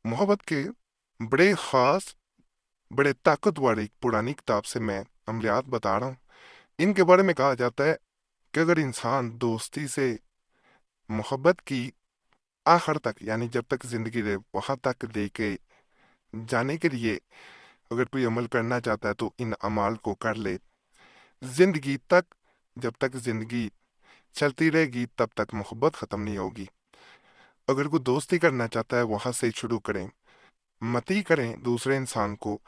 मोहब्बत के बड़े ख़ास, बड़े ताकतवर एक पुरानी किताब से मैं अमलियात बता रहा हूँ। इनके बारे में कहा जाता है कि अगर इंसान दोस्ती से मोहब्बत की आखिर तक, यानी जब तक ज़िंदगी रहे वहाँ तक लेके जाने के लिए अगर कोई अमल करना चाहता है तो इन अमाल को कर ले। ज़िंदगी तक, जब तक ज़िंदगी चलती रहेगी तब तक मोहब्बत ख़त्म नहीं होगी। अगर कोई दोस्ती करना चाहता है वहाँ से शुरू करें, मत ही करें दूसरे इंसान को,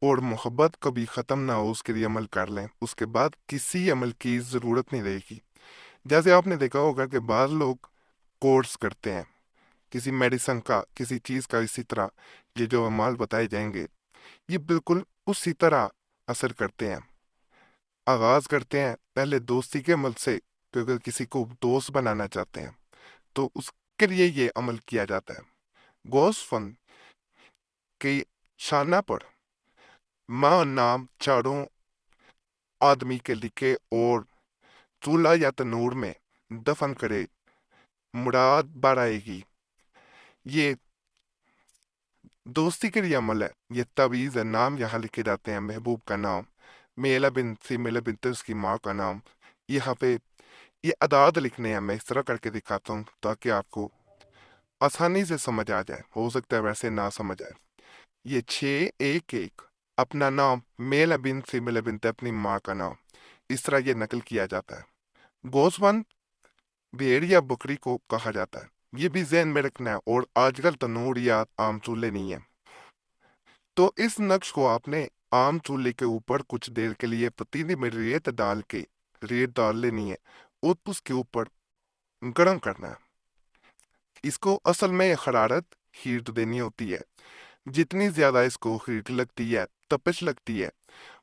और मोहब्बत कभी ख़त्म ना हो उसके लिए अमल कर लें। उसके बाद किसी अमल की ज़रूरत नहीं रहेगी। जैसे आपने देखा होगा कि बाद लोग कोर्स करते हैं किसी मेडिसिन का, किसी चीज़ का, इसी तरह ये जो अमाल बताए जाएंगे ये बिल्कुल उसी तरह असर करते हैं। आगाज़ करते हैं पहले दोस्ती के अमल से, कि अगर किसी को दोस्त बनाना चाहते हैं तो उसके लिए ये अमल किया जाता है। गौस फन की शाना पर माँ नाम चारों आदमी के लिखे और चूल्हा या तनूर में दफन करे, मुराद बार आएगी। ये दोस्ती के लिए अमल है, ये तवीज़ है। नाम यहाँ लिखे जाते हैं, महबूब का नाम, मेला बिन सी मेला बिनते उसकी माँ का नाम। यहाँ पे ये अदाद लिखने हैं, मैं इस तरह करके दिखाता हूँ ताकि आपको आसानी से समझ आ जाए। हो सकता है वैसे ना समझ आए। ये 6 1 1 अपना नाम, मेला बिन सी मेला बिनते अपनी माँ का नाम, इस तरह ये नकल किया जाता है। गोस्वन भेड़ या बकरी को कहा जाता है, ये भी ज़हन में रखना है। और आजकल तनूर या आम चूल्हे नहीं है, तो इस नक्श को आपने आम चूल्हे के ऊपर कुछ देर के लिए पतीली में रेत डाल लेनी है और उसके ऊपर गर्म करना है। इसको असल में हरारत हीट देनी होती है। जितनी ज्यादा इसको हीट लगती है, तपिश लगती है,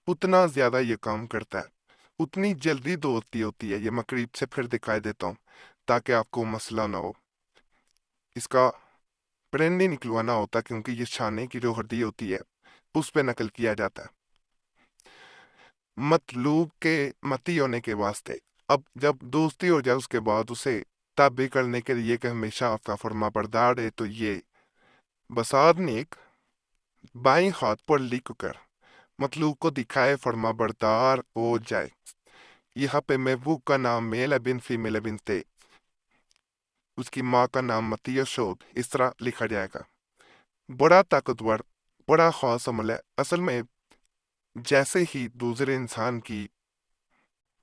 उतना ज्यादा ये काम करता है, उतनी जल्दी दोस्ती होती है। ये मैं करीब से फिर दिखाई देता हूँ ताकि आपको मसला ना हो। इसका प्रिंट नहीं निकलवाना होता क्योंकि ये छाने की जो हड्डी होती है उस पे नकल किया जाता है, मतलूब के मती होने के वास्ते। अब जब दोस्ती हो जाए उसके बाद उसे ताबे करने के लिए कि हमेशा आपका फर्मा बरदार है, तो ये बसाद नेक बाएं हाथ पर लिख कर मतलूब को दिखाए फर्मा बरदार हो जाए। यहाँ पे महबूब का नाम मेल बिन फीमेल बिन ते, उसकी माँ का नाम मतिया शोद, इस तरह लिखा जाएगा। बड़ा ताकतवर, बड़ा खास अमल है। असल में जैसे ही दूसरे इंसान की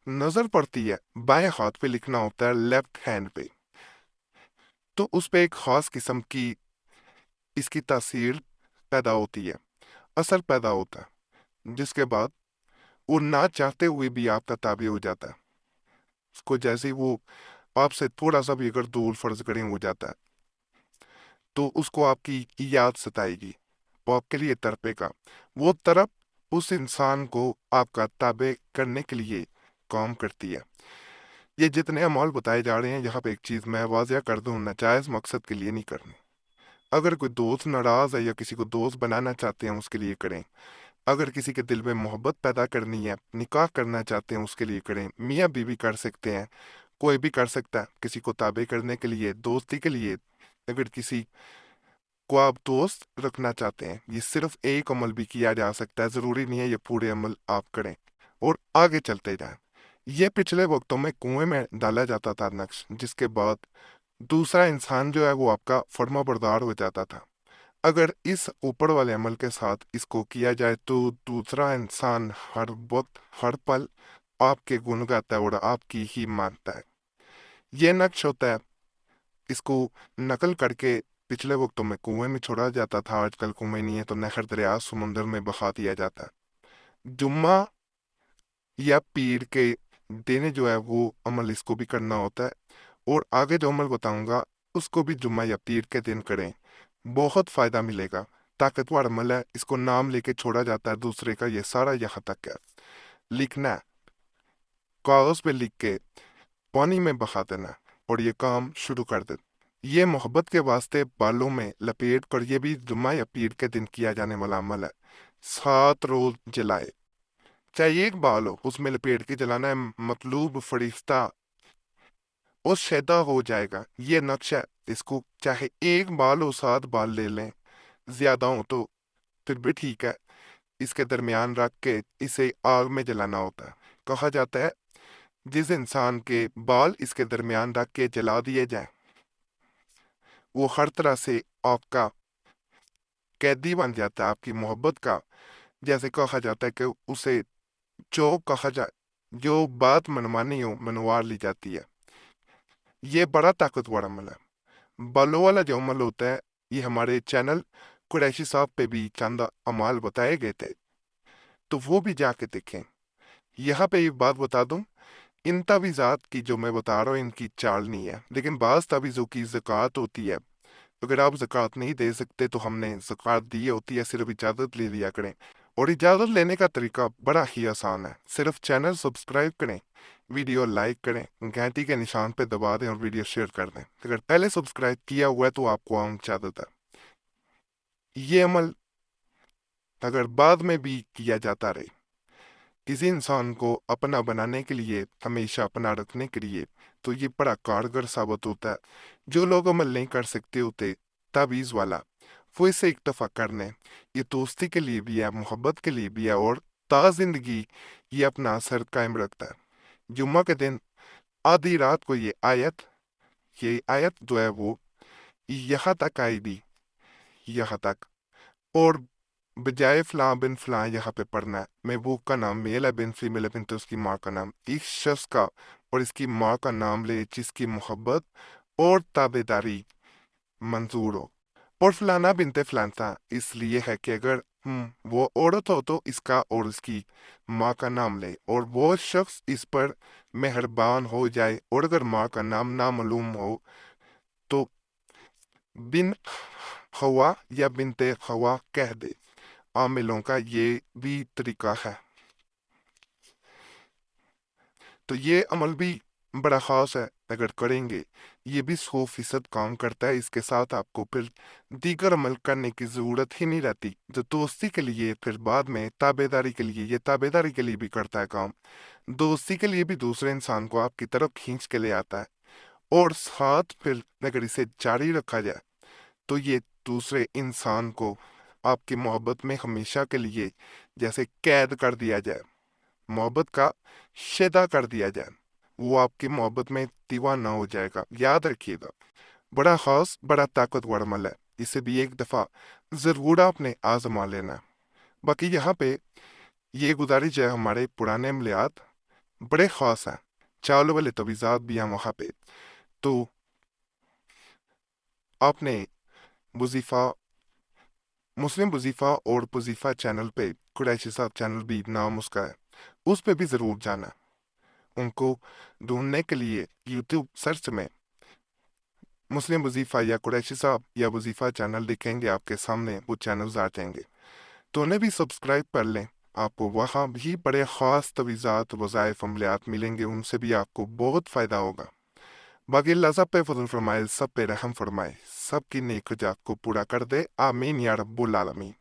नजर पड़ती है बाएं हाथ पे लिखना होता है, लेफ्ट हैंड पे, तो उस पे एक खास किस्म की इसकी तासीर पैदा होती है, असर पैदा होता है, जिसके बाद वो ना चाहते हुए भी आपका ताबे हो जाता है। उसको जैसे ही वो आपसे थोड़ा सा भी अगर दूर फर्ज करें हो जाता है तो उसको आपकी याद सताएगी, वो आपके लिए तड़पेगा। वो तड़प उस इंसान को आपका ताबे करने के लिए काम करती है। ये जितने अमौल बताए जा रहे हैं यहाँ पे एक चीज़ मैं वाज़िया कर दूं, नाजायज़ मकसद के लिए नहीं करनी। अगर कोई दोस्त नाराज़ है या किसी को दोस्त बनाना चाहते हैं उसके लिए करें। अगर किसी के दिल में मोहब्बत पैदा करनी है, निकाह करना चाहते हैं उसके लिए करें। मियाँ बीवी कर सकते हैं, कोई भी कर सकता है किसी को ताबे करने के लिए, दोस्ती के लिए। अगर किसी को आप दोस्त रखना चाहते हैं, ये सिर्फ एक अमल भी किया जा सकता है, ज़रूरी नहीं है ये पूरे अमल आप करें और आगे चलते जाएं। ये पिछले वक्तों में कुएं में डाला जाता था नक्श, जिसके बाद दूसरा इंसान जो है वो आपका फर्मा बरदार हो जाता था। अगर इस ऊपर वाले अमल के साथ इसको किया जाए तो दूसरा इंसान हर वक्त, हर पल आपके गुण गाता है और आपकी ही मानता है। ये नक्श होता है, इसको नकल करके पिछले वक्तों में कुएं में छोड़ा जाता था, आजकल कुएं नहीं है तो नहर, दरिया, समुंदर में बहा दिया जाता है। जुम्मा या पीर के दिन जो है वो अमल इसको भी करना होता है, और आगे जो अमल बताऊंगा उसको भी जुम्मा या पीर के दिन करें, बहुत फायदा मिलेगा। ताकतवर अमल है, इसको नाम लेके छोड़ा जाता है दूसरे का। ये सारा यहाँ तक है, लिखना है, कागज पे लिख के पानी में बहा देना और ये काम शुरू कर दे। ये मोहब्बत के वास्ते बालों में लपेट कर, ये भी जुम्मा या पीर के दिन किया जाने वाला अमल है। 7 रोज जलाए, चाहे एक बाल हो उसमें लपेट के जलाना है, मतलूब फरिश्ता वो शैदा हो जाएगा। ये नक्शा, इसको चाहे एक बाल हो 7 बाल ले लें, ज़्यादा हों तो फिर भी ठीक है, इसके दरमियान रख के इसे आग में जलाना होता है। कहा जाता है जिस इंसान के बाल इसके दरमियान रख के जला दिए जाए वो हर तरह से आपका कैदी बन जाता है, आपकी मोहब्बत का। जैसे कहा जाता है कि उसे जो कहा जाए, जो बात मनमानी हो मनवा ली जाती है। ये बड़ा ताकतवर अमल है। बालों वाला जो अमल होता है, ये हमारे चैनल कुरैशी साहब पे भी चंद अमाल बताए गए थे, तो वो भी जाके देखें। यहाँ पे एक बात बता दूं, इन तावीज़ात की जो मैं बता रहा हूँ इनकी चाल नहीं है, लेकिन बाज़ तावीज़ों की ज़कात होती है। अगर आप ज़कात नहीं दे सकते तो हमने ज़कात दी होती है, सिर्फ इजाज़त ले लिया करें। और इजाज़त लेने का तरीका बड़ा ही आसान है, सिर्फ चैनल सब्सक्राइब करें, वीडियो लाइक करें, घंटी के निशान पे दबा दें और वीडियो शेयर कर दें। अगर पहले सब्सक्राइब किया हुआ है तो आपको आम इजाज़त है। ये अमल अगर बाद में भी किया जाता रहे, किसी इंसान को अपना बनाने के लिए, हमेशा अपना रखने के लिए, तो ये बड़ा कारगर साबित होता है। जो लोग अमल नहीं कर सकते होते तावीज़ वाला, वो इसे एक दफ़ा कर लें। ये दोस्ती के लिए भी है, मोहब्बत के लिए भी है, और ता ज़िंदगी ये अपना असर कायम रखता है। जुम्मा के दिन आधी रात को ये आयत जो है वो यहाँ तक आएगी, यहाँ तक। और बजाय फ़लाँ बिन फ़लाँ यहाँ पे पढ़ना है, महबूब का नाम मेल है, बिन फीमेल है, बिन तो उसकी माँ का नाम, इस शख्स का और इसकी माँ का नाम ले जिसकी मोहब्बत और ताबेदारी मंजूर हो। और फलाना बिनते फलाना इसलिए है कि अगर वो औरत हो तो इसका और इसकी माँ का नाम ले, और वो शख्स इस पर मेहरबान हो जाए, और अगर माँ का नाम नामालूम हो तो बिन हवा या बिनते हवा कह दे। आमिलों का ये भी तरीका है। तो ये अमल भी बड़ा ख़ास है, अगर करेंगे ये भी 100% काम करता है। इसके साथ आपको फिर दीगर अमल करने की ज़रूरत ही नहीं रहती। जो दोस्ती के लिए, फिर बाद में ताबेदारी के लिए, ये ताबेदारी के लिए भी करता है काम, दोस्ती के लिए भी दूसरे इंसान को आपकी तरफ खींच के ले आता है। और साथ फिर अगर इसे जारी रखा जाए तो ये दूसरे इंसान को आपकी मोहब्बत में हमेशा के लिए जैसे कैद कर दिया जाए, मोहब्बत का शेदा कर दिया जाए, वो आपकी मोहब्बत में दीवाना हो जाएगा। याद रखिएगा, बड़ा खास, बड़ा ताकतवर अमल है। इसे भी एक दफ़ा ज़रूर आपने आजमा लेना है। बाकी यहाँ पे ये गुजारिश है, हमारे पुराने अमलियात बड़े ख़ास हैं, चावल वाले तवीज़ात भी हैं वहाँ पे। तो आपने वजीफ़ा, मुस्लिम वजीफ़ा और वजीफ़ा चैनल पे, कुरैशी साहब चैनल भी नाम उसका है, उस पे भी ज़रूर जाना। उनको ढूंढने के लिए यूट्यूब सर्च में मुस्लिम वजीफ़ा या कुरैशी साहब या वजीफ़ा चैनल दिखेंगे आपके सामने, वो चैनल्स आ जाएंगे, तो उन्हें भी सब्सक्राइब कर लें। आपको वहाँ भी बड़े ख़ास तवीज़ात, वज़ाइफ, अमलियात मिलेंगे, उनसे भी आपको बहुत फ़ायदा होगा। बाकी अल्लाह सब पे फजल फरमाए, सब पे रहम फरमाए, सबकी नेक ख्वाहिशात को पूरा कर दे। आमीन या रब्बुल आलमीन।